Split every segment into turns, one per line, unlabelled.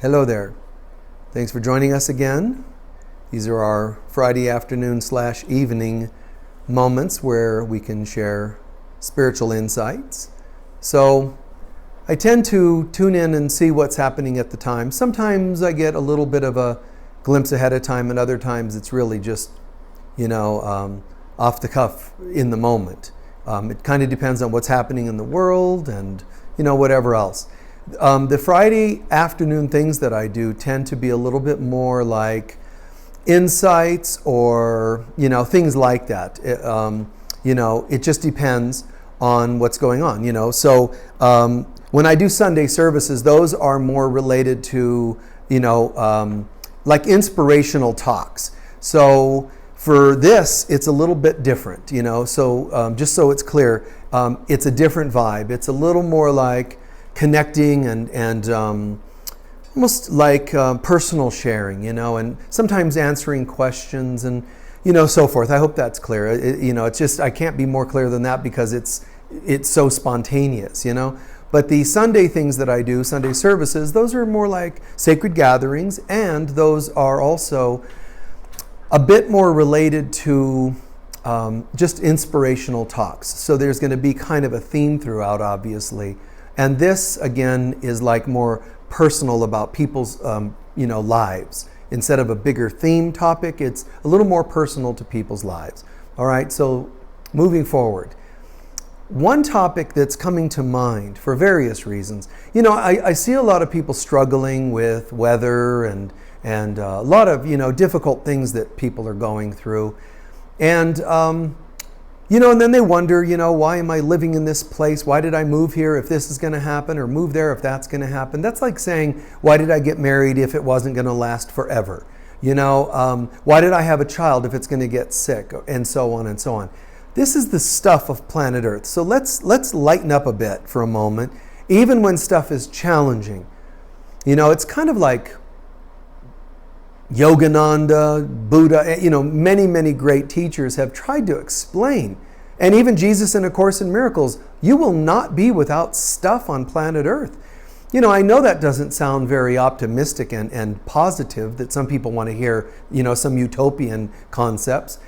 Hello there. Thanks for joining us again. These are our Friday afternoon/evening moments where we can share spiritual insights. So I tend to tune in and see what's happening at the time. Sometimes I get a little bit of a glimpse ahead of time, and other times it's really just, off the cuff in the moment. It kind of depends on what's happening in the world and, whatever else. The Friday afternoon things that I do tend to be a little bit more like insights or, things like that. It just depends on what's going on, So when I do Sunday services, those are more related to, like inspirational talks. So for this, it's a little bit different, So just so it's clear, it's a different vibe. It's a little more like connecting and almost like personal sharing, and sometimes answering questions and, so forth. I hope that's clear. It's just, I can't be more clear than that because it's so spontaneous, But the Sunday things that I do, Sunday services, those are more like sacred gatherings, and those are also a bit more related to just inspirational talks. So there's going to be kind of a theme throughout, obviously. And this, again, is like more personal about people's, lives. Instead of a bigger theme topic, it's a little more personal to people's lives. All right, so moving forward. One topic that's coming to mind for various reasons, I see a lot of people struggling with weather and a lot of, difficult things that people are going through. And, and then they wonder, why am I living in this place? Why did I move here if this is going to happen, or move there if that's going to happen? That's like saying, why did I get married if it wasn't going to last forever? Why did I have a child if it's going to get sick, and so on and so on. This is the stuff of planet Earth. So let's lighten up a bit for a moment, even when stuff is challenging. It's kind of like Yogananda, Buddha, many, many great teachers have tried to explain. And even Jesus in A Course in Miracles, you will not be without stuff on planet Earth. I know that doesn't sound very optimistic and positive, that some people want to hear, some utopian concepts.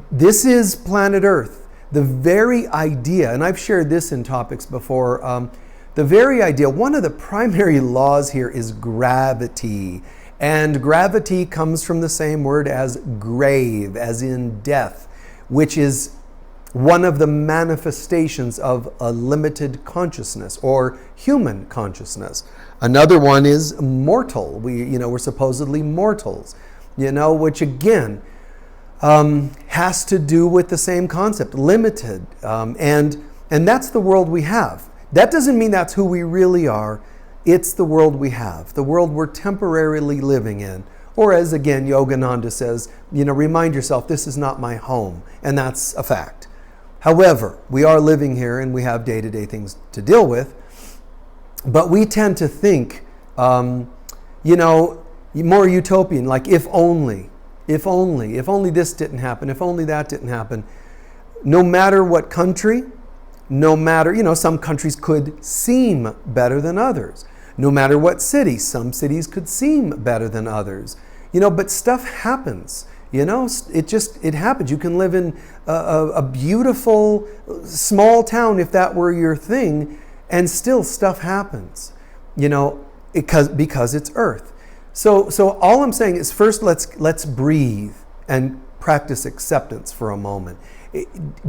This is planet Earth. The very idea, and I've shared this in topics before, the very idea, one of the primary laws here is gravity. And gravity comes from the same word as grave, as in death, which is one of the manifestations of a limited consciousness or human consciousness. Another one is mortal. We're supposedly mortals, which again has to do with the same concept, limited. And that's the world we have. That doesn't mean that's who we really are. It's the world we have, the world we're temporarily living in. Or as again, Yogananda says, remind yourself, this is not my home. And that's a fact. However, we are living here and we have day-to-day things to deal with. But we tend to think, more utopian, like if only this didn't happen, if only that didn't happen. No matter what country, no matter, some countries could seem better than others. No matter what city, some cities could seem better than others. But stuff happens. It happens. You can live in a beautiful small town if that were your thing, and still stuff happens. Because it's Earth. So all I'm saying is, first let's breathe and practice acceptance for a moment.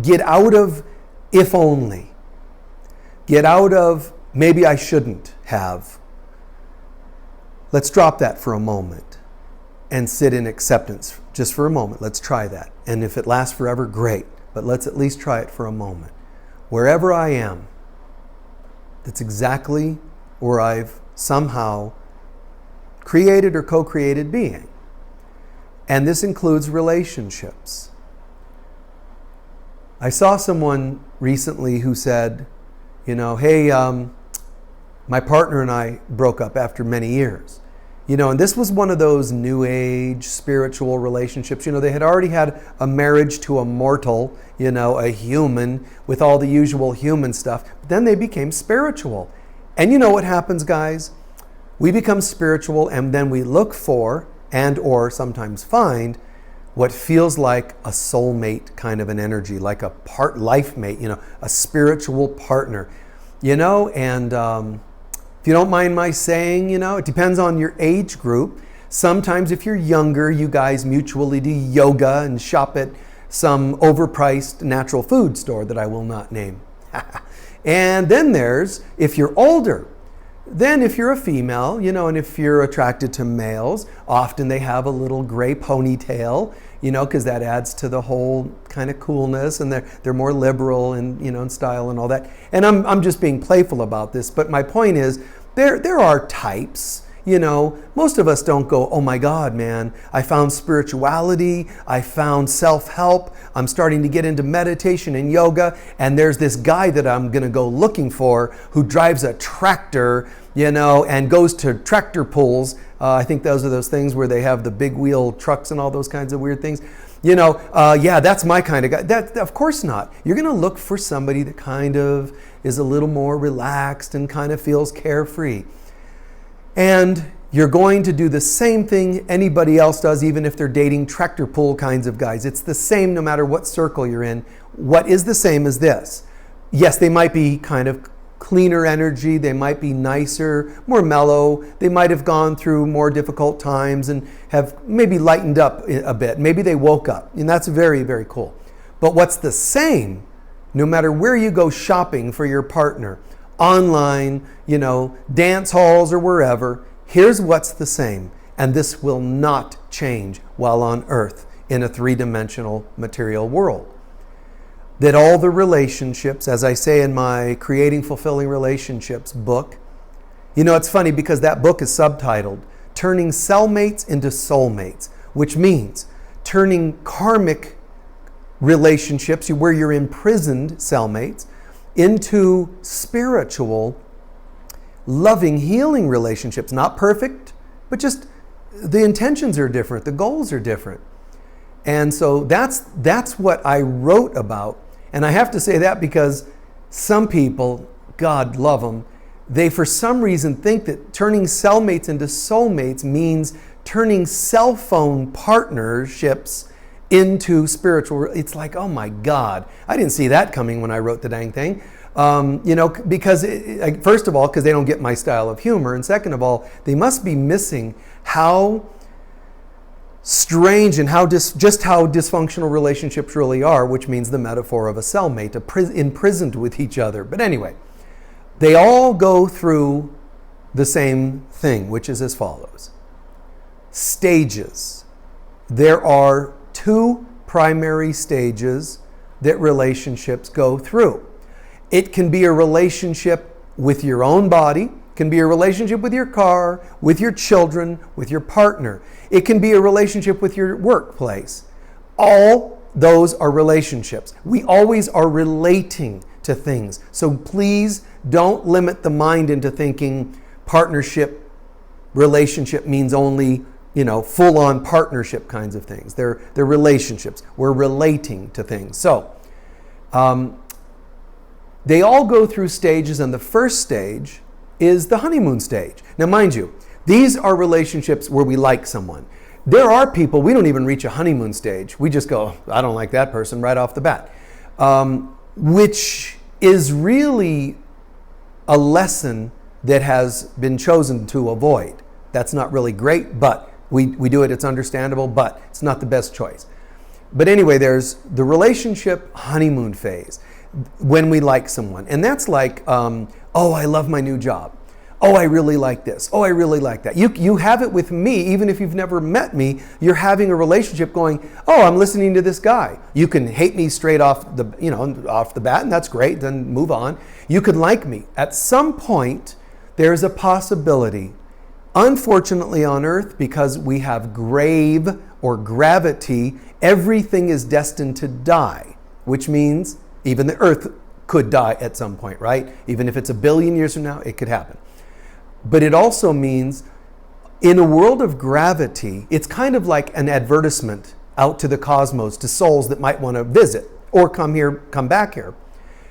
Get out of if only. Get out of maybe I shouldn't have. Let's drop that for a moment and sit in acceptance just for a moment. Let's try that. And if it lasts forever, great. But let's at least try it for a moment. Wherever I am, that's exactly where I've somehow created or co-created being. And this includes relationships. I saw someone recently who said, hey, my partner and I broke up after many years. And this was one of those new age spiritual relationships. They had already had a marriage to a mortal, a human with all the usual human stuff. But then they became spiritual. And you know what happens, guys? We become spiritual, and then we look for and or sometimes find what feels like a soulmate kind of an energy, like a life mate, a spiritual partner, and if you don't mind my saying, it depends on your age group. Sometimes if you're younger, you guys mutually do yoga and shop at some overpriced natural food store that I will not name. And then if you're older, then if you're a female, and if you're attracted to males, often they have a little gray ponytail, because that adds to the whole kind of coolness, and they're more liberal and in style and all that. And I'm just being playful about this, but my point is there are types. Most of us don't go, oh my God, man, I found spirituality, I found self-help, I'm starting to get into meditation and yoga, and there's this guy that I'm going to go looking for who drives a tractor, and goes to tractor pulls. I think those are those things where they have the big wheel trucks and all those kinds of weird things. Yeah, that's my kind of guy. That, of course not. You're going to look for somebody that kind of is a little more relaxed and kind of feels carefree. And you're going to do the same thing anybody else does, even if they're dating tractor pull kinds of guys. It's the same no matter what circle you're in. What is the same is this. Yes, they might be kind of cleaner energy. They might be nicer, more mellow. They might have gone through more difficult times and have maybe lightened up a bit. Maybe they woke up, and that's very, very cool. But what's the same, no matter where you go shopping for your partner, online, dance halls or wherever, here's what's the same. And this will not change while on earth in a three-dimensional material world. That all the relationships, as I say in my Creating Fulfilling Relationships book, it's funny because that book is subtitled Turning Cellmates into Soulmates, which means turning karmic relationships where you're imprisoned cellmates into spiritual, loving, healing relationships. Not perfect, but just the intentions are different, the goals are different. And so that's what I wrote about. And I have to say that because some people, God love them, they for some reason think that turning cellmates into soulmates means turning cell phone partnerships into spiritual. It's like, oh my God, I didn't see that coming when I wrote the dang thing. Because first of all, because they don't get my style of humor, and second of all, they must be missing how strange and just how dysfunctional relationships really are, which means the metaphor of a cellmate, imprisoned with each other. But anyway, they all go through the same thing, which is as follows. Stages. There are two primary stages that relationships go through. It can be a relationship with your own body, can be a relationship with your car, with your children, with your partner. It can be a relationship with your workplace. All those are relationships. We always are relating to things. So please don't limit the mind into thinking partnership, relationship means only, full-on partnership kinds of things. They're relationships. We're relating to things. So, they all go through stages, and the first stage is the honeymoon stage. Now, mind you, these are relationships where we like someone. There are people, we don't even reach a honeymoon stage. We just go, I don't like that person right off the bat. Which is really a lesson that has been chosen to avoid. That's not really great, but we do it, it's understandable, but it's not the best choice. But anyway, there's the relationship honeymoon phase when we like someone. And that's like, oh, I love my new job. Oh, I really like this. Oh, I really like that. You have it with me, even if you've never met me, you're having a relationship going, oh, I'm listening to this guy. You can hate me straight off the bat, and that's great, then move on. You could like me. At some point, there's a possibility, unfortunately on earth, because we have grave or gravity, everything is destined to die, which means even the earth could die at some point, right? Even if it's 1 billion years from now, it could happen. But it also means in a world of gravity, it's kind of like an advertisement out to the cosmos, to souls that might want to visit or come back here.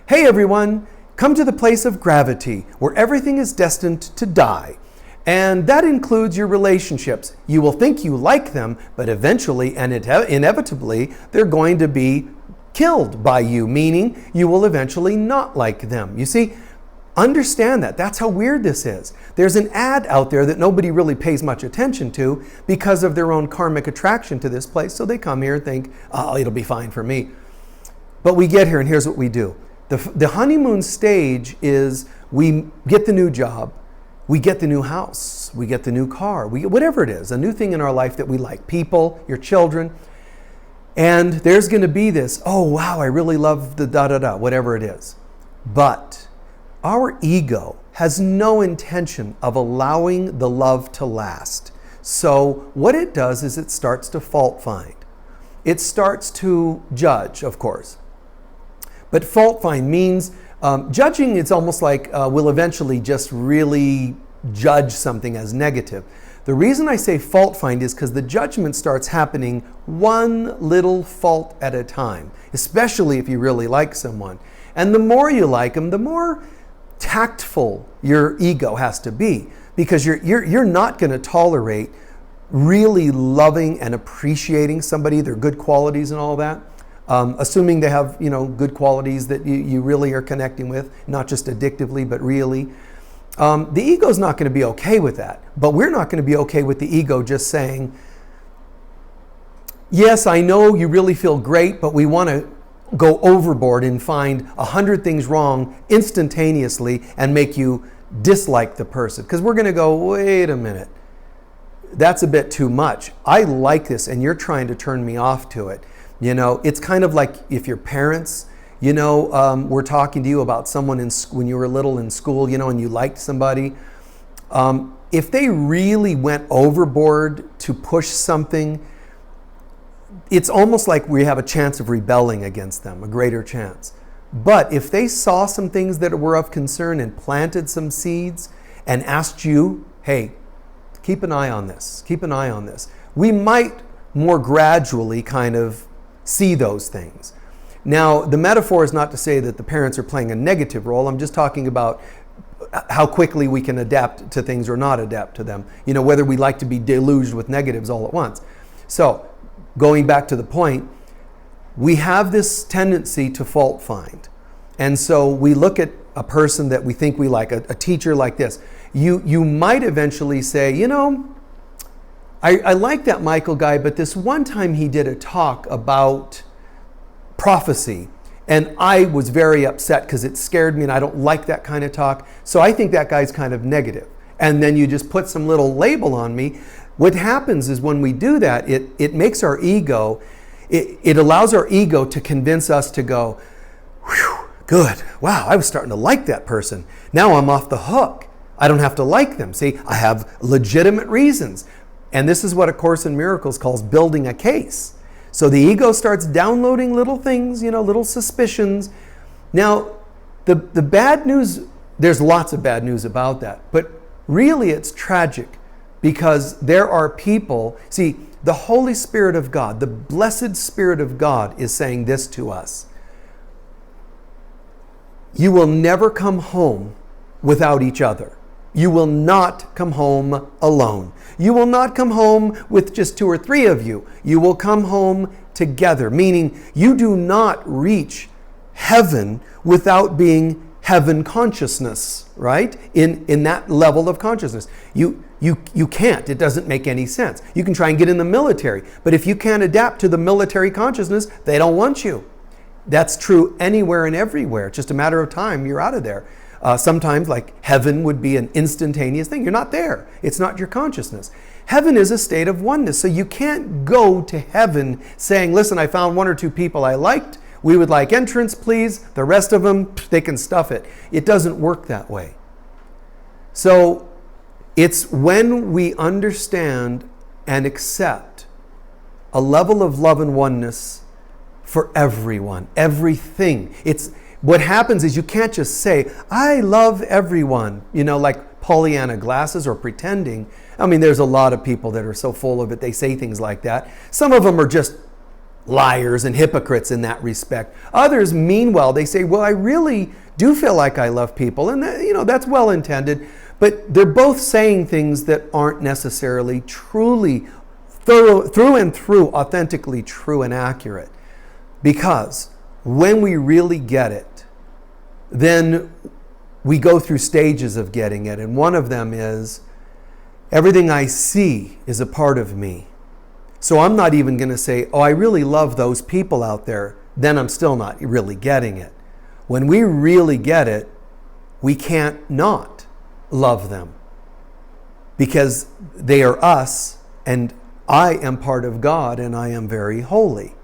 Hey everyone, come to the place of gravity where everything is destined to die. And that includes your relationships. You will think you like them, but eventually and inevitably, they're going to be killed by you, meaning you will eventually not like them. You see, understand that. That's how weird this is. There's an ad out there that nobody really pays much attention to because of their own karmic attraction to this place. So they come here and think, oh, it'll be fine for me. But we get here and here's what we do. The honeymoon stage is we get the new job, we get the new house, we get the new car, we get whatever it is, a new thing in our life that we like, people, your children. And there's going to be this, oh, wow, I really love the da-da-da, whatever it is. But our ego has no intention of allowing the love to last. So what it does is it starts to fault find. It starts to judge, of course. But fault find means judging, it's almost like we'll eventually just really judge something as negative. The reason I say fault find is because the judgment starts happening one little fault at a time, especially if you really like someone. And the more you like them, the more tactful your ego has to be, because you're not going to tolerate really loving and appreciating somebody, their good qualities and all that. Assuming they have, good qualities that you really are connecting with, not just addictively, but really. The ego's not going to be okay with that. But we're not going to be okay with the ego just saying, yes, I know you really feel great, but we want to go overboard and find 100 things wrong instantaneously and make you dislike the person. Because we're going to go, wait a minute, that's a bit too much. I like this and you're trying to turn me off to it. It's kind of like if your parents, were talking to you about someone when you were little in school, and you liked somebody. If they really went overboard to push something, it's almost like we have a chance of rebelling against them, a greater chance. But if they saw some things that were of concern and planted some seeds and asked you, hey, keep an eye on this, we might more gradually kind of see those things. Now, the metaphor is not to say that the parents are playing a negative role. I'm just talking about how quickly we can adapt to things or not adapt to them. Whether we like to be deluged with negatives all at once. So, going back to the point, we have this tendency to fault find. And so we look at a person that we think we like, a teacher like this. You might eventually say, I like that Michael guy, but this one time he did a talk about prophecy, and I was very upset because it scared me and I don't like that kind of talk. So I think that guy's kind of negative. And then you just put some little label on me. What happens is when we do that, it makes our ego, it allows our ego to convince us to go, whew, good, wow, I was starting to like that person. Now I'm off the hook. I don't have to like them. See, I have legitimate reasons. And this is what A Course in Miracles calls building a case. So the ego starts downloading little things, little suspicions. Now, the bad news, there's lots of bad news about that. But really it's tragic because there are people, see, the Holy Spirit of God, the blessed Spirit of God is saying this to us. You will never come home without each other. You will not come home alone. You will not come home with just 2 or 3 of you. You will come home together, meaning you do not reach heaven without being heaven consciousness, right? In that level of consciousness. You can't. It doesn't make any sense. You can try and get in the military, but if you can't adapt to the military consciousness, they don't want you. That's true anywhere and everywhere. It's just a matter of time. You're out of there. Sometimes, like heaven would be an instantaneous thing. You're not there. It's not your consciousness. Heaven is a state of oneness. So you can't go to heaven saying, listen, I found 1 or 2 people I liked. We would like entrance, please. The rest of them, they can stuff it. It doesn't work that way. So it's when we understand and accept a level of love and oneness for everyone, everything. What happens is you can't just say, I love everyone, like Pollyanna glasses or pretending. I mean, there's a lot of people that are so full of it, they say things like that. Some of them are just liars and hypocrites in that respect. Others mean well. They say, well, I really do feel like I love people. And that's well intended. But they're both saying things that aren't necessarily truly, through and through, authentically true and accurate. Because when we really get it, then we go through stages of getting it. And one of them is, everything I see is a part of me. So I'm not even going to say, oh, I really love those people out there. Then I'm still not really getting it. When we really get it, we can't not love them. Because they are us, and I am part of God, and I am very holy.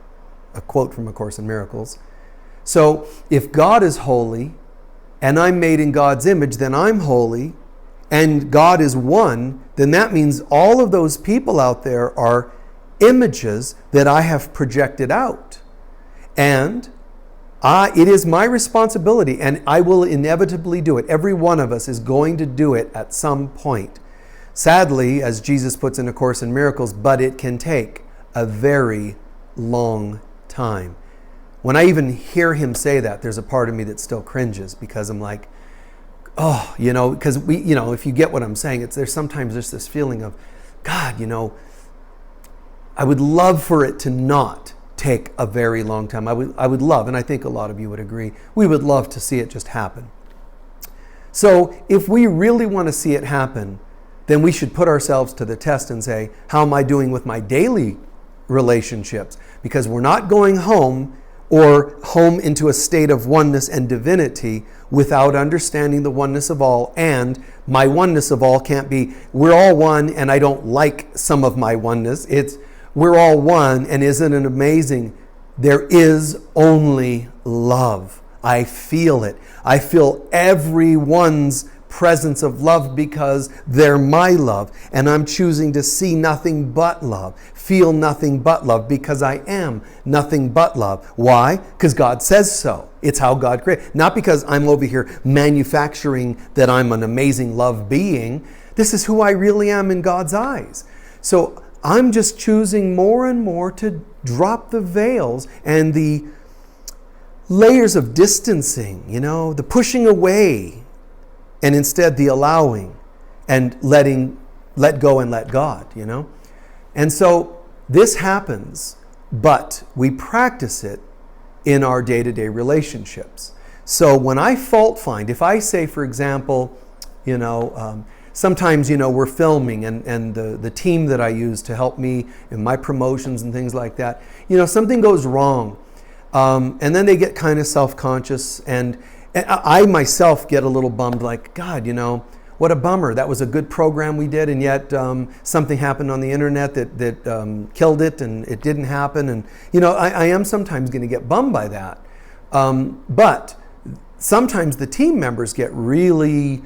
A quote from A Course in Miracles. So if God is holy, and I'm made in God's image, then I'm holy, and God is one, then that means all of those people out there are images that I have projected out. And it is my responsibility, and I will inevitably do it. Every one of us is going to do it at some point. Sadly, as Jesus puts in A Course in Miracles, but it can take a very long time. When I even hear him say that, there's a part of me that still cringes, because I'm like, oh, because if you get what I'm saying, there's sometimes just this feeling of, God, I would love for it to not take a very long time. I would love, and I think a lot of you would agree, we would love to see it just happen. So if we really want to see it happen, then we should put ourselves to the test and say, how am I doing with my daily relationships? Because we're not going home into a state of oneness and divinity without understanding the oneness of all. And my oneness of all can't be, we're all one and I don't like some of my oneness. It's, we're all one, and isn't it amazing? There is only love. I feel it. I feel everyone's presence of love because they're my love, and I'm choosing to see nothing but love, feel nothing but love, because I am nothing but love. Why? Because God says so. It's how God created. Not because I'm over here manufacturing that I'm an amazing love being. This is who I really am in God's eyes. So I'm just choosing more and more to drop the veils and the layers of distancing, the pushing away, and instead the allowing and let go and let God, And so this happens, but we practice it in our day-to-day relationships. So when I fault find, if I say, for example, sometimes, we're filming and the team that I use to help me in my promotions and things like that, something goes wrong. And then they get kind of self-conscious, and I myself get a little bummed, like, God, what a bummer. That was a good program we did, and yet something happened on the internet that killed it, and it didn't happen. And, I am sometimes going to get bummed by that. But sometimes the team members get really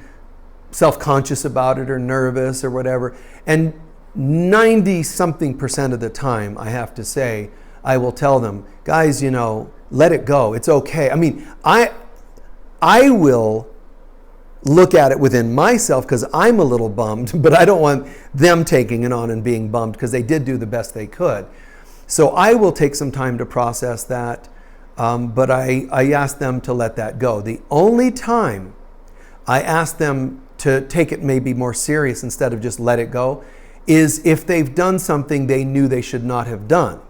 self-conscious about it or nervous or whatever. And 90-something% of the time, I have to say, I will tell them, guys, let it go. It's okay. I mean, I will look at it within myself because I'm a little bummed, but I don't want them taking it on and being bummed because they did do the best they could. So I will take some time to process that, but I ask them to let that go. The only time I ask them to take it maybe more serious instead of just let it go is if they've done something they knew they should not have done.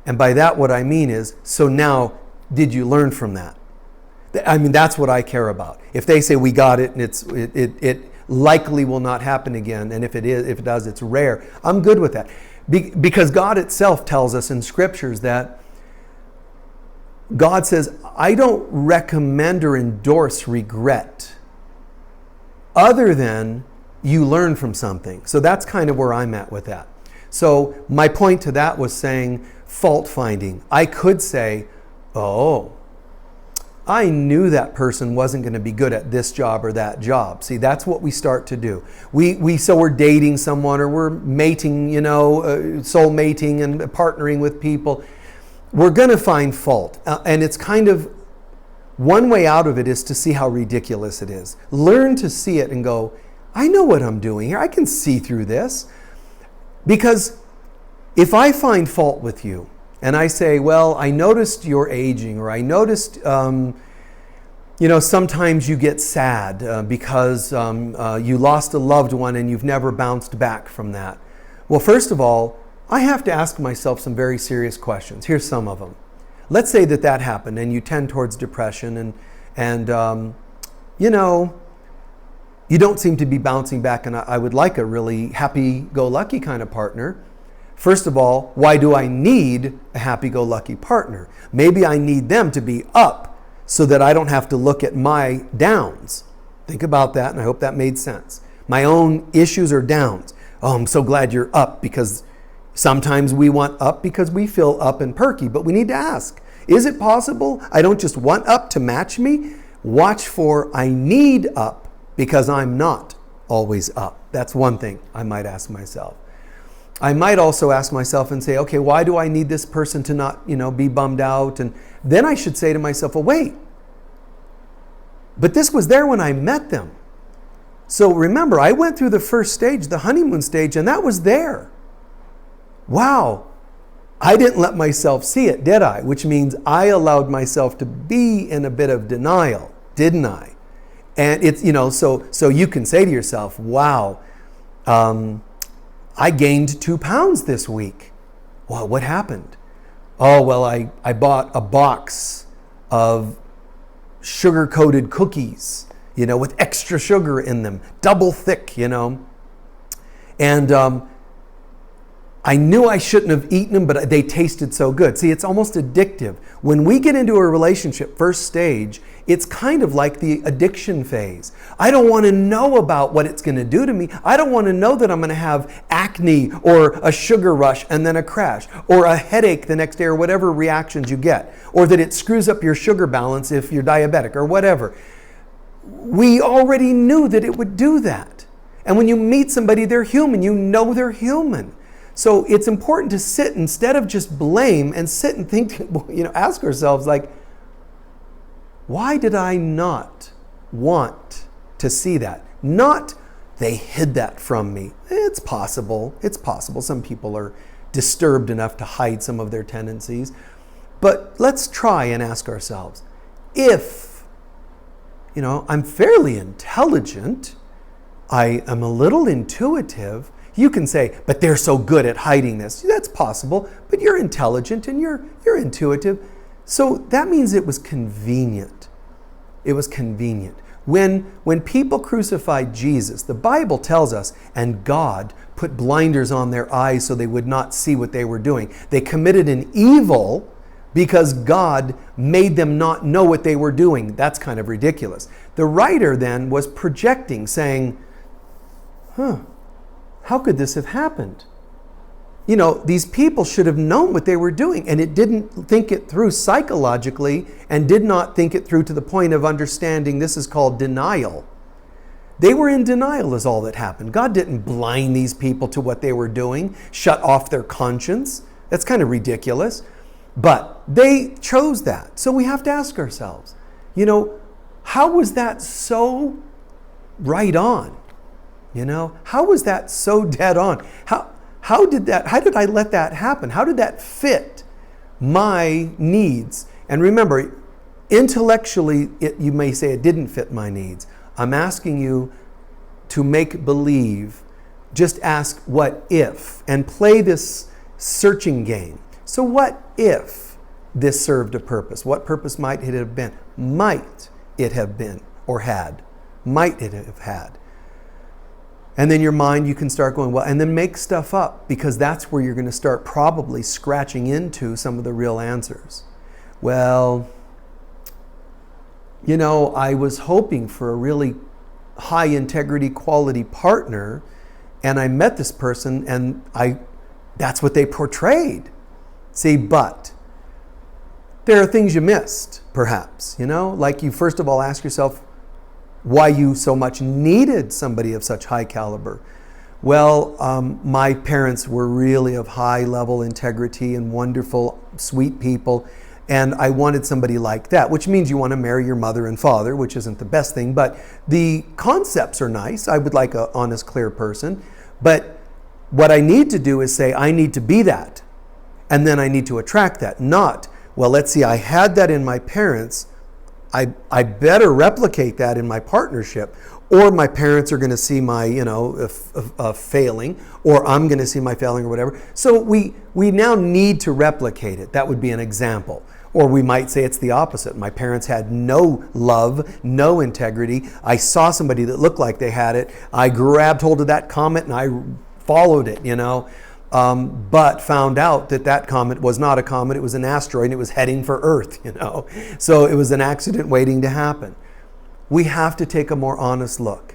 And by that what I mean is, so now, did you learn from that? I mean, that's what I care about. If they say we got it and it likely will not happen again, and if it does, it's rare, I'm good with that. Because God itself tells us in scriptures that God says, I don't recommend or endorse regret other than you learn from something. So that's kind of where I'm at with that. So my point to that was saying fault finding. I could say, oh, I knew that person wasn't going to be good at this job or that job. See, that's what we start to do. So we're dating someone or we're mating, soul mating and partnering with people. We're going to find fault. And it's kind of, one way out of it is to see how ridiculous it is. Learn to see it and go, I know what I'm doing here. I can see through this. Because if I find fault with you, and I say, well, I noticed you're aging, or I noticed, sometimes you get sad because you lost a loved one and you've never bounced back from that. Well, first of all, I have to ask myself some very serious questions. Here's some of them. Let's say that happened and you tend towards depression and you don't seem to be bouncing back, and I would like a really happy-go-lucky kind of partner. First of all, why do I need a happy-go-lucky partner? Maybe I need them to be up so that I don't have to look at my downs. Think about that, and I hope that made sense. My own issues or downs. Oh, I'm so glad you're up, because sometimes we want up because we feel up and perky, but we need to ask, is it possible I don't just want up to match me? Watch for I need up because I'm not always up. That's one thing I might ask myself. I might also ask myself and say, okay, why do I need this person to not, be bummed out? And then I should say to myself, well, wait, but this was there when I met them. So remember, I went through the first stage, the honeymoon stage, and that was there. Wow, I didn't let myself see it, did I? Which means I allowed myself to be in a bit of denial, didn't I? And it's, so you can say to yourself, wow, I gained 2 pounds this week. Well, what happened? Oh, well, I bought a box of sugar-coated cookies, with extra sugar in them, double thick, And I knew I shouldn't have eaten them, but they tasted so good. See, it's almost addictive. When we get into a relationship, first stage, it's kind of like the addiction phase. I don't want to know about what it's going to do to me. I don't want to know that I'm going to have acne or a sugar rush and then a crash or a headache the next day or whatever reactions you get, or that it screws up your sugar balance if you're diabetic or whatever. We already knew that it would do that. And when you meet somebody, they're human. They're human. So it's important to sit instead of just blame and sit and think, ask ourselves like, why did I not want to see that? Not they hid that from me. It's possible. It's possible. Some people are disturbed enough to hide some of their tendencies. But let's try and ask ourselves, if, I'm fairly intelligent, I am a little intuitive. You can say, but they're so good at hiding this. That's possible, but you're intelligent and you're intuitive. So that means it was convenient. It was convenient. When people crucified Jesus, the Bible tells us, and God put blinders on their eyes so they would not see what they were doing. They committed an evil because God made them not know what they were doing. That's kind of ridiculous. The writer then was projecting, saying, how could this have happened? These people should have known what they were doing, and it didn't think it through psychologically and did not think it through to the point of understanding. This is called denial. They were in denial is all that happened. God didn't blind these people to what they were doing, shut off their conscience. That's kind of ridiculous. But they chose that. So we have to ask ourselves, how was that so right on? How was that so dead on? How did I let that happen? How did that fit my needs? And remember, intellectually, you may say it didn't fit my needs. I'm asking you to make believe. Just ask what if and play this searching game. So what if this served a purpose? What purpose might it have been? Might it have been or had? Might it have had? And then your mind, you can start going, well, and then make stuff up, because that's where you're going to start probably scratching into some of the real answers. Well, I was hoping for a really high integrity quality partner, and I met this person and that's what they portrayed. See, but there are things you missed, perhaps, like you first of all ask yourself, why you so much needed somebody of such high caliber. Well, my parents were really of high level integrity and wonderful, sweet people. And I wanted somebody like that, which means you want to marry your mother and father, which isn't the best thing, but the concepts are nice. I would like an honest, clear person. But what I need to do is say, I need to be that. And then I need to attract that. Not, well, let's see, I had that in my parents. I better replicate that in my partnership, or my parents are going to see my, failing, or I'm going to see my failing or whatever. So we now need to replicate it. That would be an example. Or we might say it's the opposite. My parents had no love, no integrity. I saw somebody that looked like they had it. I grabbed hold of that comet and I followed it, but found out that comet was not a comet. It was an asteroid and it was heading for Earth, So it was an accident waiting to happen. We have to take a more honest look.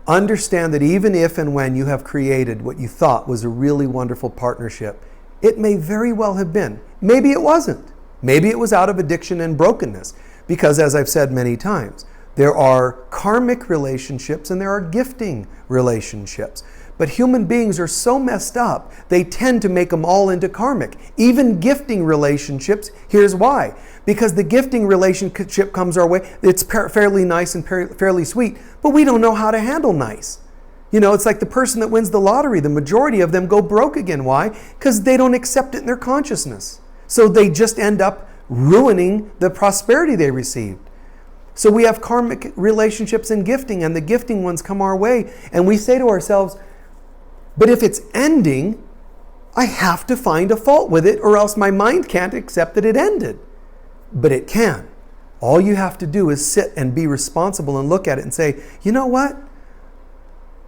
Understand that even if and when you have created what you thought was a really wonderful partnership, it may very well have been. Maybe it wasn't. Maybe it was out of addiction and brokenness. Because as I've said many times, there are karmic relationships and there are gifting relationships. But human beings are so messed up, they tend to make them all into karmic. Even gifting relationships, here's why. Because the gifting relationship comes our way, it's fairly nice and fairly sweet, but we don't know how to handle nice. It's like the person that wins the lottery, the majority of them go broke again. Why? Because they don't accept it in their consciousness. So they just end up ruining the prosperity they received. So we have karmic relationships and gifting, and the gifting ones come our way, and we say to ourselves, but if it's ending, I have to find a fault with it, or else my mind can't accept that it ended. But it can. All you have to do is sit and be responsible and look at it and say, you know what?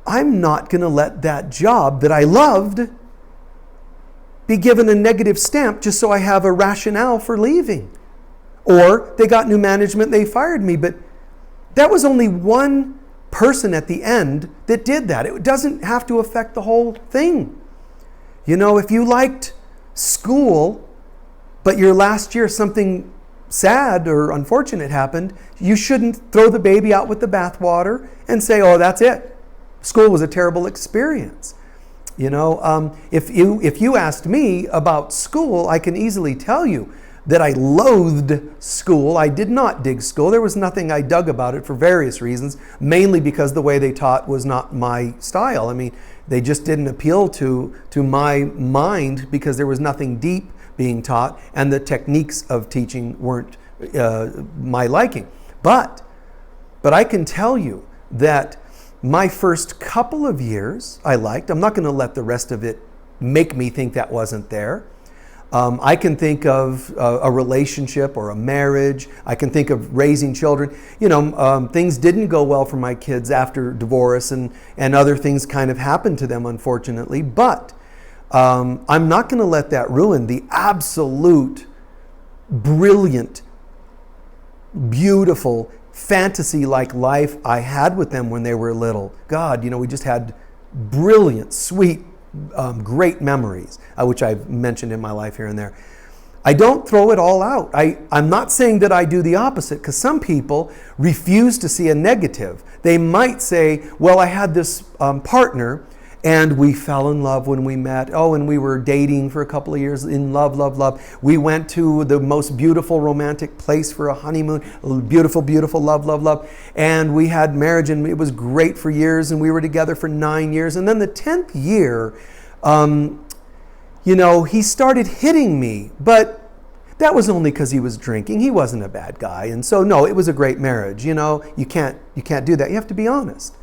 I'm not going to let that job that I loved be given a negative stamp just so I have a rationale for leaving. Or they got new management, they fired me, but that was only one person at the end that did that. It doesn't have to affect the whole thing. If you liked school, but your last year something sad or unfortunate happened, you shouldn't throw the baby out with the bathwater and say, oh, that's it. School was a terrible experience. If you asked me about school, I can easily tell you that I loathed school. I did not dig school. There was nothing I dug about it for various reasons, mainly because the way they taught was not my style. I mean, they just didn't appeal to my mind because there was nothing deep being taught, and the techniques of teaching weren't my liking. But I can tell you that my first couple of years I liked. I'm not going to let the rest of it make me think that wasn't there. I can think of a relationship or a marriage. I can think of raising children. Things didn't go well for my kids after divorce, and other things kind of happened to them, unfortunately. But I'm not going to let that ruin the absolute brilliant, beautiful, fantasy-like life I had with them when they were little. God, we just had brilliant, sweet, great memories, which I've mentioned in my life here and there. I don't throw it all out. I'm not saying that I do the opposite, because some people refuse to see a negative. They might say, well, I had this partner and we fell in love when we met. Oh, and we were dating for a couple of years, in love, love, love. We went to the most beautiful romantic place for a honeymoon. Beautiful, beautiful, love, love, love. And we had marriage, and it was great for years, and we were together for 9 years. And then the 10th year, he started hitting me, but that was only because he was drinking. He wasn't a bad guy. And so, no, it was a great marriage. You can't do that. You have to be honest.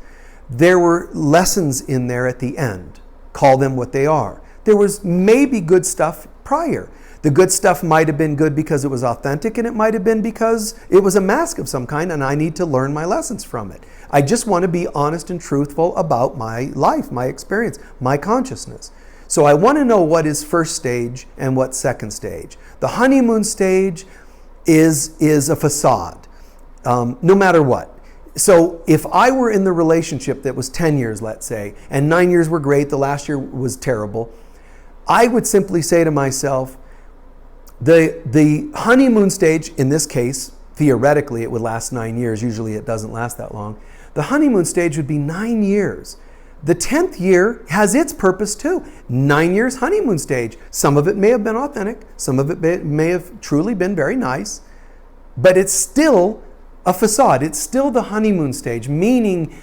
There were lessons in there at the end. Call them what they are. There was maybe good stuff prior. The good stuff might have been good because it was authentic, and it might have been because it was a mask of some kind, and I need to learn my lessons from it. I just want to be honest and truthful about my life, my experience, my consciousness. So I want to know what is first stage and what's second stage. The honeymoon stage is a facade, no matter what. So if I were in the relationship that was 10 years, let's say, and 9 years were great, the last year was terrible, I would simply say to myself, the honeymoon stage, in this case, theoretically it would last 9 years. Usually it doesn't last that long. The honeymoon stage would be 9 years. The 10th year has its purpose too. 9 years honeymoon stage. Some of it may have been authentic. Some of it may have truly been very nice. But it's still a facade. It's still the honeymoon stage, meaning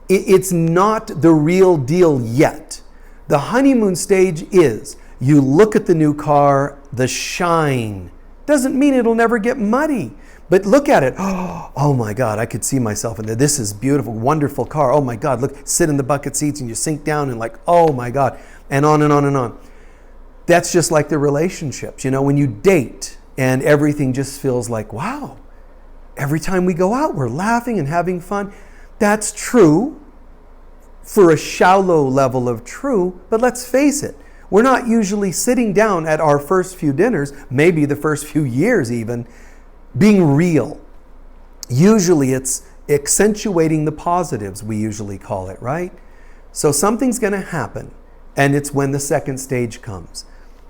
it's not the real deal yet. The honeymoon stage is, you look at the new car, the shine. Doesn't mean it'll never get muddy, But look at it. Oh my God, I could see myself in there. This is beautiful, wonderful car. Oh my God, look, sit in the bucket seats and you sink down and like, oh my God, and on and on and on. That's just like the relationships. When you date and everything just feels like, wow, every time we go out, we're laughing and having fun. That's true for a shallow level of true, but let's face it. We're not usually sitting down at our first few dinners, maybe the first few years even, being real. Usually it's accentuating the positives, we usually call it, right? So something's going to happen, and it's when the second stage comes.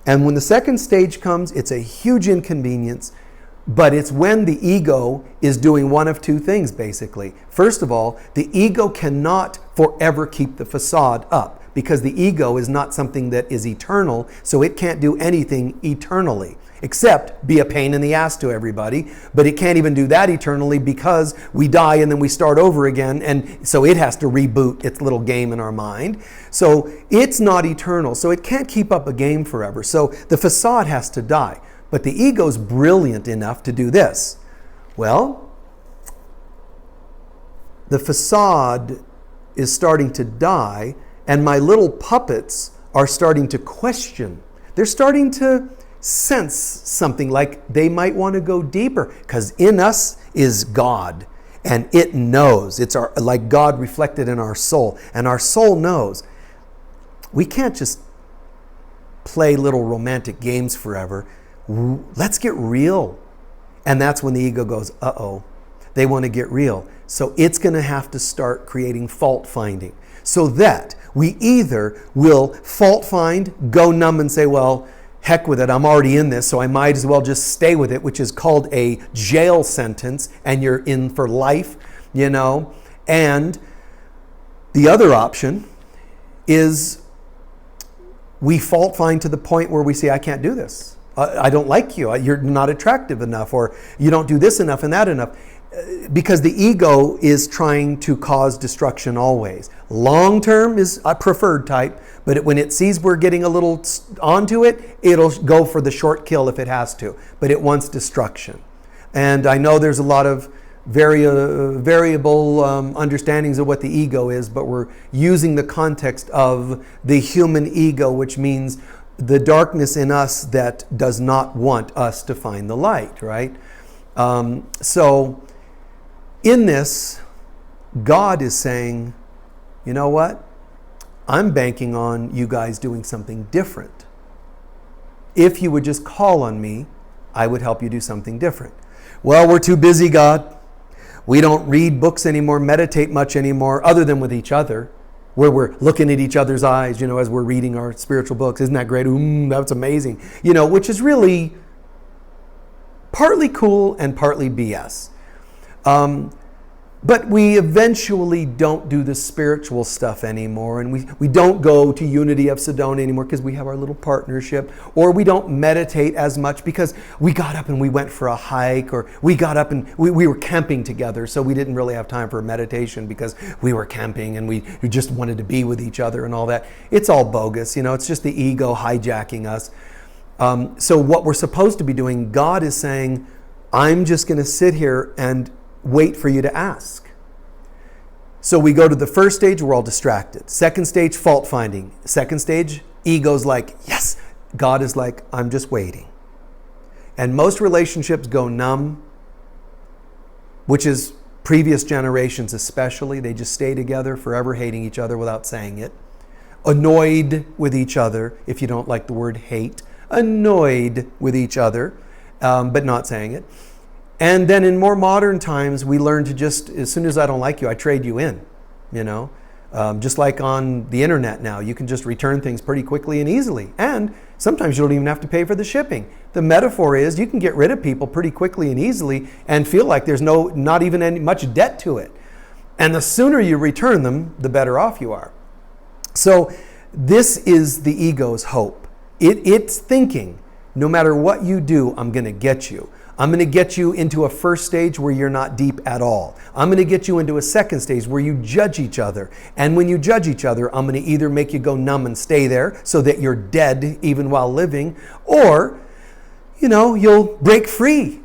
And when the second stage comes, it's a huge inconvenience, but it's when the ego is doing one of two things, basically. First of all, the ego cannot forever keep the facade up, because the ego is not something that is eternal, so it can't do anything eternally, except be a pain in the ass to everybody. But it can't even do that eternally, because we die and then we start over again, and so it has to reboot its little game in our mind. So it's not eternal, so it can't keep up a game forever. So the facade has to die. But the ego's brilliant enough to do this. Well, the facade is starting to die, and my little puppets are starting to question. They're starting to sense something, like they might want to go deeper, because in us is God, and it knows. It's like God reflected in our soul, and our soul knows. We can't just play little romantic games forever. Let's get real. And that's when the ego goes, uh-oh, they want to get real. So it's going to have to start creating fault finding, so that we either will fault find, go numb and say, well, heck with it, I'm already in this, so I might as well just stay with it, which is called a jail sentence, and you're in for life, And the other option is we fault find to the point where we say, I can't do this. I don't like you. You're not attractive enough, or you don't do this enough and that enough. Because the ego is trying to cause destruction always. Long term is a preferred type, but when it sees we're getting a little onto it, it'll go for the short kill if it has to. But it wants destruction. And I know there's a lot of variable understandings of what the ego is, but we're using the context of the human ego, which means the darkness in us that does not want us to find the light, right? So in this, God is saying, you know what? I'm banking on you guys doing something different. If you would just call on me, I would help you do something different. Well, we're too busy, God. We don't read books anymore, meditate much anymore, other than with each other, where we're looking at each other's eyes, as we're reading our spiritual books. Isn't that great? That's amazing. Which is really partly cool and partly BS. But we eventually don't do the spiritual stuff anymore, and we don't go to Unity of Sedona anymore because we have our little partnership, or we don't meditate as much because we got up and we went for a hike, or we got up and we were camping together, so we didn't really have time for meditation because we were camping and we just wanted to be with each other and all that. It's all bogus, it's just the ego hijacking us. So what we're supposed to be doing, God is saying, I'm just going to sit here and wait for you to ask. So we go to the first stage, we're all distracted. Second stage, fault finding. Second stage, ego's like, yes. God is like, I'm just waiting. And most relationships go numb, which is previous generations especially. They just stay together forever, hating each other without saying it. Annoyed with each other, if you don't like the word hate. Annoyed with each other, but not saying it. And then in more modern times, we learn to just, as soon as I don't like you, I trade you in, Just like on the internet now, you can just return things pretty quickly and easily. And sometimes you don't even have to pay for the shipping. The metaphor is you can get rid of people pretty quickly and easily and feel like there's not even any much debt to it. And the sooner you return them, the better off you are. So this is the ego's hope. It's thinking, no matter what you do, I'm going to get you. I'm going to get you into a first stage where you're not deep at all. I'm going to get you into a second stage where you judge each other. And when you judge each other, I'm going to either make you go numb and stay there so that you're dead even while living, or, you'll break free.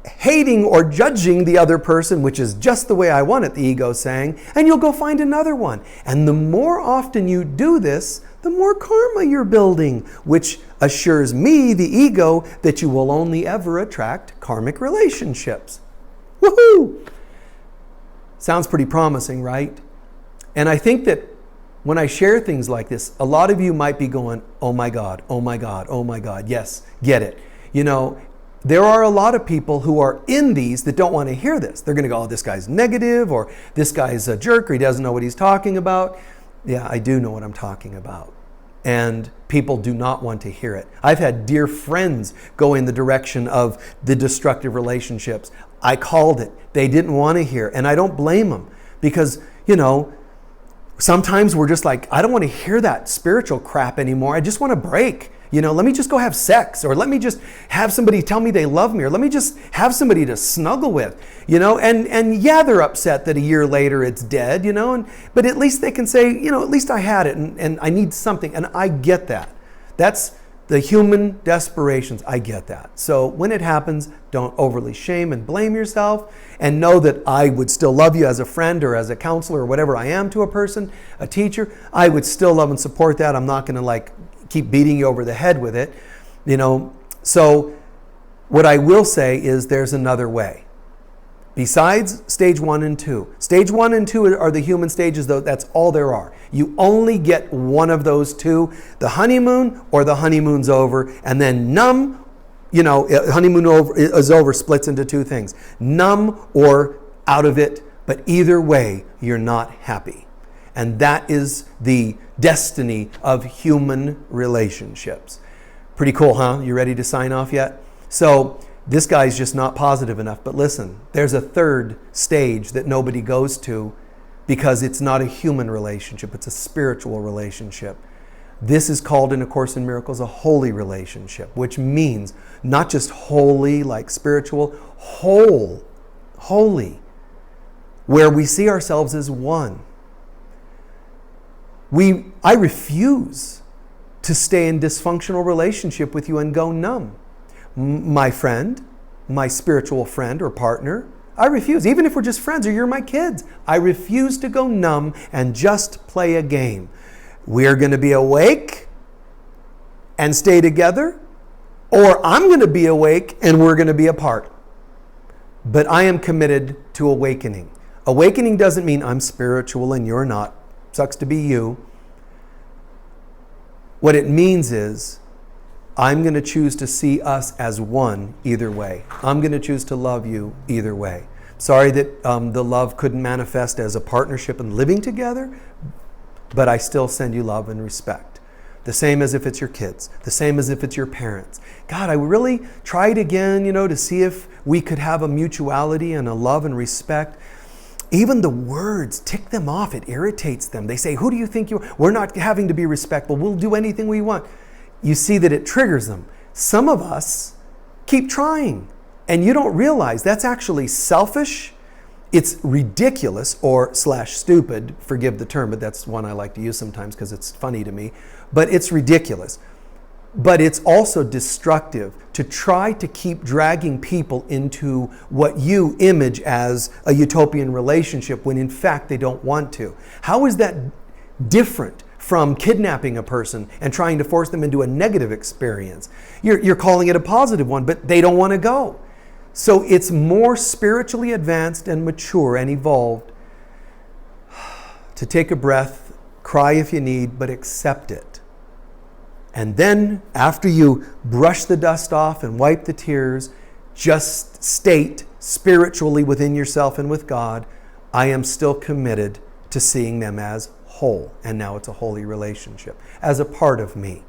hating or judging the other person, which is just the way I want it, the ego's saying, and you'll go find another one. And the more often you do this, the more karma you're building, which assures me, the ego, that you will only ever attract karmic relationships. Woohoo! Sounds pretty promising, right? And I think that when I share things like this, a lot of you might be going, oh my God, oh my God, oh my God. Yes, get it. You know, there are a lot of people who are in these that don't want to hear this. They're going to go, oh, this guy's negative, or this guy's a jerk, or he doesn't know what he's talking about. Yeah, I do know what I'm talking about. And people do not want to hear it. I've had dear friends go in the direction of the destructive relationships. I called it. They didn't want to hear. And I don't blame them because, you know, sometimes we're just like, I don't want to hear that spiritual crap anymore. I just want to break. You know, let me just go have sex, or let me just have somebody tell me they love me, or let me just have somebody to snuggle with, you know, and yeah, they're upset that a year later it's dead, you know, but at least they can say, you know, at least I had it and I need something. And I get that. That's the human desperations. I get that. So when it happens, don't overly shame and blame yourself, and know that I would still love you as a friend or as a counselor or whatever I am to a person, a teacher. I would still love and support that. I'm not going to like keep beating you over the head with it, you know. So what I will say is there's another way. Besides stage 1 and 2. Stage 1 and 2 are the human stages, though. That's all there are. You only get one of those two, the honeymoon or the honeymoon's over, and then numb, you know, honeymoon is over, splits into two things. Numb or out of it, but either way, you're not happy. And that is the destiny of human relationships. Pretty cool, huh? You ready to sign off yet? So this guy's just not positive enough. But listen, there's a third stage that nobody goes to because it's not a human relationship. It's a spiritual relationship. This is called in A Course in Miracles a holy relationship, which means not just holy like spiritual, holy, where we see ourselves as one. I refuse to stay in dysfunctional relationship with you and go numb. My friend, my spiritual friend or partner, I refuse. Even if we're just friends or you're my kids, I refuse to go numb and just play a game. We're going to be awake and stay together, or I'm going to be awake and we're going to be apart. But I am committed to awakening. Awakening doesn't mean I'm spiritual and you're not. Sucks to be you. What it means is I'm going to choose to see us as one either way. I'm going to choose to love you either way. Sorry that the love couldn't manifest as a partnership and living together, but I still send you love and respect. The same as if it's your kids. The same as if it's your parents. God, I really tried again, you know, to see if we could have a mutuality and a love and respect. Even the words tick them off. It irritates them. They say, who do you think you are? We're not having to be respectful. We'll do anything we want. You see that it triggers them. Some of us keep trying, and you don't realize that's actually selfish. It's ridiculous or / stupid. Forgive the term, but that's one I like to use sometimes because it's funny to me. But it's ridiculous. But it's also destructive to try to keep dragging people into what you image as a utopian relationship when in fact they don't want to. How is that different from kidnapping a person and trying to force them into a negative experience? You're calling it a positive one, but they don't want to go. So it's more spiritually advanced and mature and evolved to take a breath, cry if you need, but accept it. And then after you brush the dust off and wipe the tears, just state spiritually within yourself and with God, I am still committed to seeing them as whole. And now it's a holy relationship, as a part of me.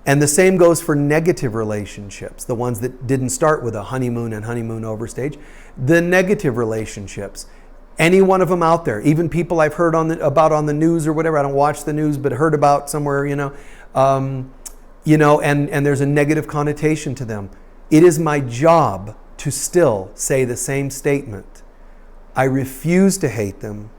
And the same goes for negative relationships, the ones that didn't start with a honeymoon and honeymoon over stage. The negative relationships, any one of them out there, even people I've heard about on the news or whatever, I don't watch the news, but heard about somewhere, and there's a negative connotation to them. It is my job to still say the same statement. I refuse to hate them.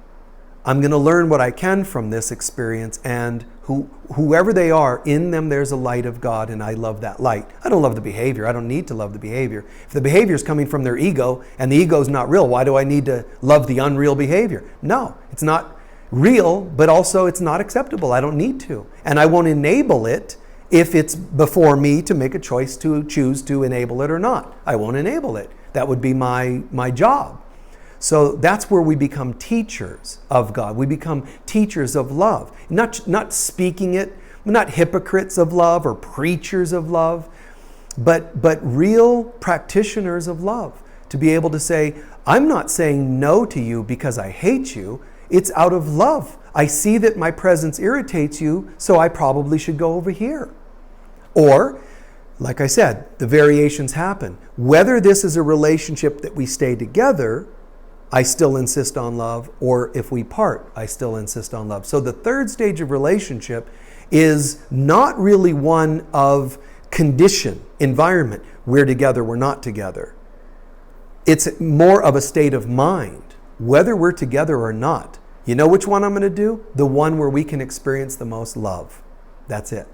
I'm going to learn what I can from this experience, and whoever they are, in them there's a light of God, and I love that light. I don't love the behavior. I don't need to love the behavior. If the behavior is coming from their ego, and the ego is not real, why do I need to love the unreal behavior? No, it's not real, but also it's not acceptable. I don't need to. And I won't enable it if it's before me to make a choice to choose to enable it or not. I won't enable it. That would be my job. So that's where we become teachers of God. We become teachers of love. Not speaking it, we're not hypocrites of love or preachers of love, but real practitioners of love. To be able to say, I'm not saying no to you because I hate you. It's out of love. I see that my presence irritates you, so I probably should go over here. Or, like I said, the variations happen. Whether this is a relationship that we stay together, I still insist on love, or if we part, I still insist on love. So the third stage of relationship is not really one of condition, environment. We're together, we're not together. It's more of a state of mind, whether we're together or not. You know which one I'm going to do? The one where we can experience the most love. That's it.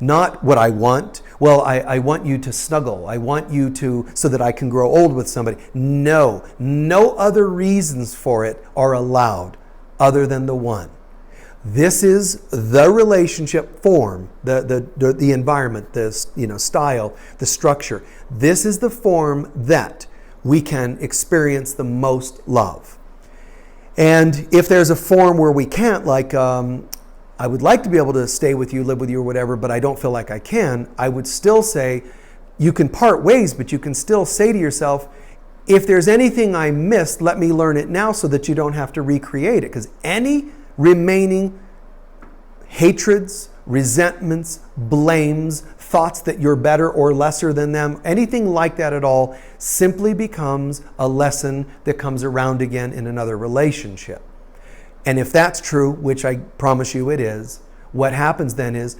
Not what I want. Well, I want you to snuggle. I want you to, so that I can grow old with somebody. No other reasons for it are allowed other than the one. This is the relationship form, the environment, the style, the structure. This is the form that we can experience the most love. And if there's a form where we can't, like I would like to be able to stay with you, live with you or whatever, but I don't feel like I can, I would still say you can part ways, but you can still say to yourself, if there's anything I missed, let me learn it now so that you don't have to recreate it. Because any remaining hatreds, resentments, blames, thoughts that you're better or lesser than them, anything like that at all, simply becomes a lesson that comes around again in another relationship. And if that's true, which I promise you it is, what happens then is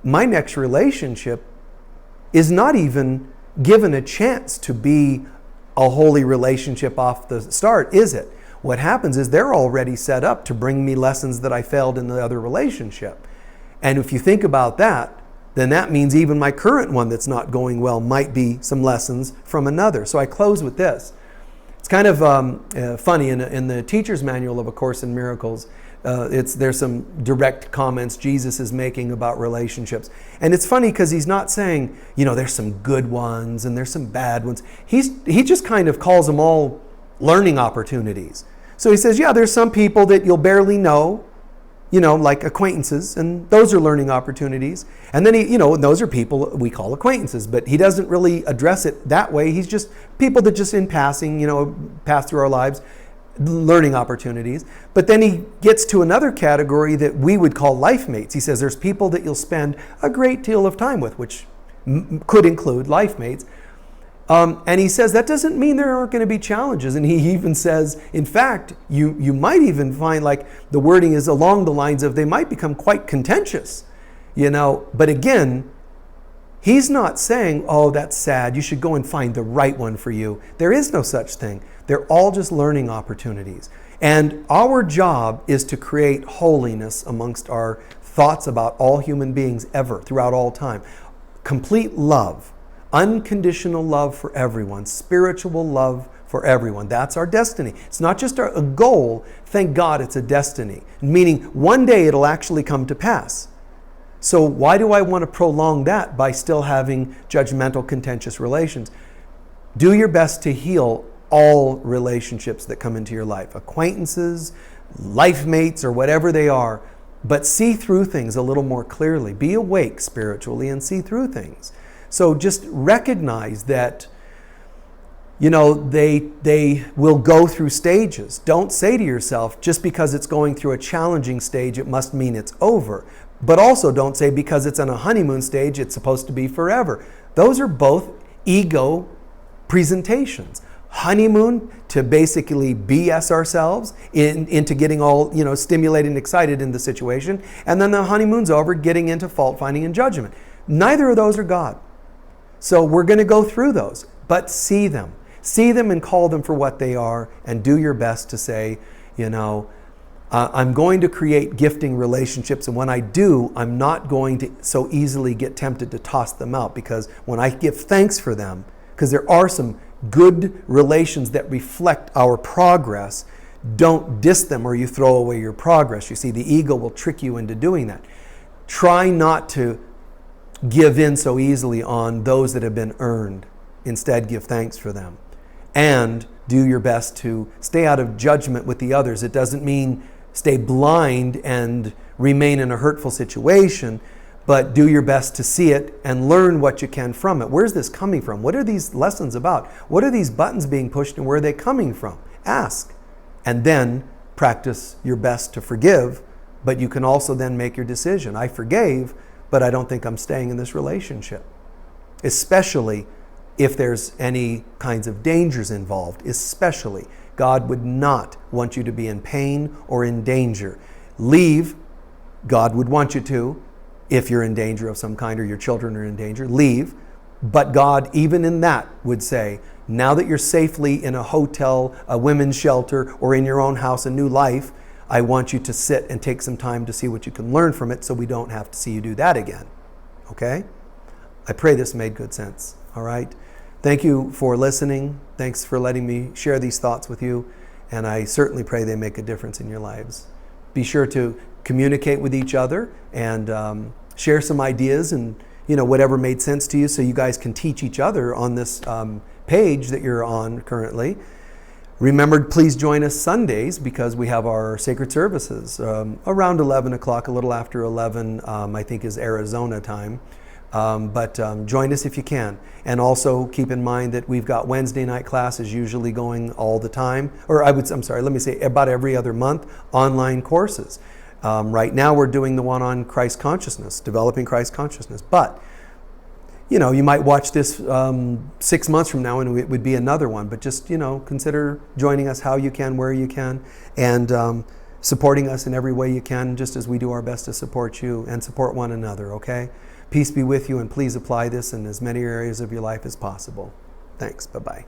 my next relationship is not even given a chance to be a holy relationship off the start, is it? What happens is they're already set up to bring me lessons that I failed in the other relationship. And if you think about that, then that means even my current one that's not going well might be some lessons from another. So I close with this. It's kind of funny, in the teacher's manual of A Course in Miracles, there's some direct comments Jesus is making about relationships. And it's funny because he's not saying, there's some good ones and there's some bad ones. He just kind of calls them all learning opportunities. So he says, yeah, there's some people that you'll barely know, like acquaintances, and those are learning opportunities. And then those are people we call acquaintances, but he doesn't really address it that way. He's just people that just in passing, pass through our lives, learning opportunities. But then he gets to another category that we would call life mates. He says there's people that you'll spend a great deal of time with, which could include life mates. And he says that doesn't mean there aren't going to be challenges. And he even says, in fact, you might even find like the wording is along the lines of they might become quite contentious, But again, he's not saying, oh, that's sad. You should go and find the right one for you. There is no such thing. They're all just learning opportunities. And our job is to create holiness amongst our thoughts about all human beings ever, throughout all time. Complete love. Unconditional love for everyone, spiritual love for everyone. That's our destiny. It's not just a goal. Thank God it's a destiny. Meaning one day it'll actually come to pass. So why do I want to prolong that by still having judgmental, contentious relations? Do your best to heal all relationships that come into your life. Acquaintances, life mates, or whatever they are. But see through things a little more clearly. Be awake spiritually and see through things. So just recognize that, they will go through stages. Don't say to yourself, just because it's going through a challenging stage, it must mean it's over. But also don't say because it's on a honeymoon stage, it's supposed to be forever. Those are both ego presentations. Honeymoon to basically BS ourselves into getting all, stimulated and excited in the situation. And then the honeymoon's over, getting into fault finding and judgment. Neither of those are God. So we're going to go through those, but see them. See them and call them for what they are, and do your best to say, I'm going to create gifting relationships, and when I do, I'm not going to so easily get tempted to toss them out, because when I give thanks for them, because there are some good relations that reflect our progress, don't diss them or you throw away your progress. You see, the ego will trick you into doing that. Try not to give in so easily on those that have been earned. Instead, give thanks for them. And do your best to stay out of judgment with the others. It doesn't mean stay blind and remain in a hurtful situation, but do your best to see it and learn what you can from it. Where's this coming from? What are these lessons about? What are these buttons being pushed and where are they coming from? Ask. And then practice your best to forgive, but you can also then make your decision. I forgave, but I don't think I'm staying in this relationship. Especially if there's any kinds of dangers involved, especially. God would not want you to be in pain or in danger. Leave. God would want you to, if you're in danger of some kind or your children are in danger, leave. But God, even in that, would say, now that you're safely in a hotel, a women's shelter, or in your own house, a new life, I want you to sit and take some time to see what you can learn from it so we don't have to see you do that again. Okay? I pray this made good sense. All right? Thank you for listening. Thanks for letting me share these thoughts with you. And I certainly pray they make a difference in your lives. Be sure to communicate with each other and share some ideas and whatever made sense to you, so you guys can teach each other on this page that you're on currently. Remember, please join us Sundays, because we have our sacred services around 11 o'clock, a little after 11, I think is Arizona time. But join us if you can. And also keep in mind that we've got Wednesday night classes usually going all the time, or let me say about every other month, online courses. Right now we're doing the one on Christ consciousness, developing Christ consciousness. But, you might watch this 6 months from now and it would be another one. But just, consider joining us how you can, where you can, and supporting us in every way you can, just as we do our best to support you and support one another, okay? Peace be with you, and please apply this in as many areas of your life as possible. Thanks. Bye-bye.